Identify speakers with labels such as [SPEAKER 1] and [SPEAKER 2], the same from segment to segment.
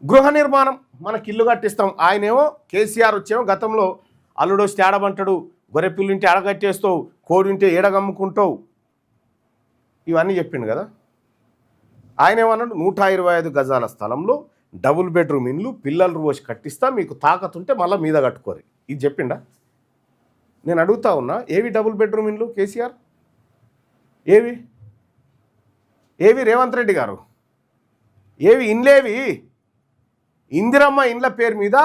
[SPEAKER 1] గృహ నిర్మాణం మనకి ఇల్లు కట్టిస్తాం. ఆయనేమో కేసీఆర్ వచ్చేమో గతంలో అల్లుడు వస్తే ఆడబంటాడు, గొర్రెపిల్లుంటే ఆడగట్టేస్తావు, కోడింటే ఏడగమ్ముకుంటావు, ఇవన్నీ చెప్పిండు కదా. ఆయన ఏమన్నాడు, 125 గజాల స్థలంలో డబుల్ బెడ్రూమ్ ఇండ్లు పిల్లలు రోజు కట్టిస్తా, మీకు తాకతుంటే మళ్ళీ మీద కట్టుకోరు. ఇది చెప్పిండా? నేను అడుగుతా ఉన్నా, ఏవి డబుల్ బెడ్రూమ్ ఇండ్లు కేసీఆర్? ఏవి ఏవి రేవంత్ రెడ్డి గారు? ఏవి ఇండ్లేవి? ఇందిరమ్మ ఇండ్ల పేరు మీద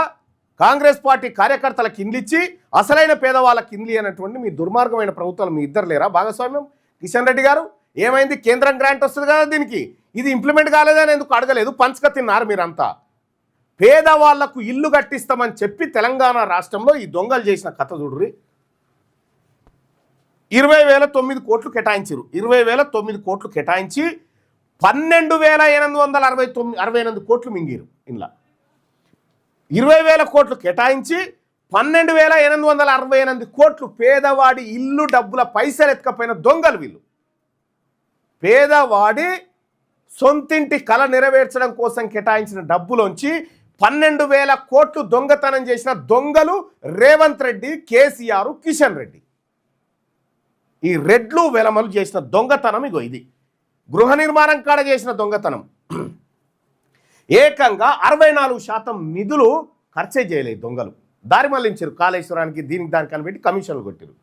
[SPEAKER 1] కాంగ్రెస్ పార్టీ కార్యకర్తలకు ఇండ్లు ఇచ్చి అసలైన పేదవాళ్ళకి ఇండ్లు అనేటువంటి మీ దుర్మార్గమైన ప్రభుత్వాలు మీ ఇద్దరు లేరా భాగస్వామ్యం? కిషన్ రెడ్డి గారు ఏమైంది? కేంద్రం గ్రాంట్ వస్తుంది కదా దీనికి, ఇది ఇంప్లిమెంట్ కాలేదని ఎందుకు అడగలేదు? పంచక తిన్నారు మీరంతా. పేదవాళ్లకు ఇల్లు కట్టిస్తామని చెప్పి తెలంగాణ రాష్ట్రంలో ఈ దొంగలు చేసిన కథ చూడ్రి. 20,009 కోట్లు కేటాయించారు. 20,009 కోట్లు కేటాయించి 12,868 కోట్లు మింగిరు. ఇలా 20,000 కోట్లు కేటాయించి 12,868 కోట్లు పేదవాడి ఇల్లు డబ్బుల పైసలు ఎత్తుకపోయిన దొంగలు వీళ్ళు. పేదవాడి సొంతింటి కళ నెరవేర్చడం కోసం కేటాయించిన డబ్బులోంచి 12,000 కోట్లు దొంగతనం చేసిన దొంగలు రేవంత్ రెడ్డి, కేసీఆర్, కిషన్ రెడ్డి. ఈ రెడ్లు వెలమలు చేసిన దొంగతనం ఇగో ఇది. గృహ నిర్మాణం కాడ చేసిన దొంగతనం. ఏకంగా 64% నిధులు ఖర్చే చేయలేదు దొంగలు. దారి మళ్లించారు. కాళేశ్వరానికి దీనికి దానికి కనిపెట్టి కమిషన్లు కొట్టారు.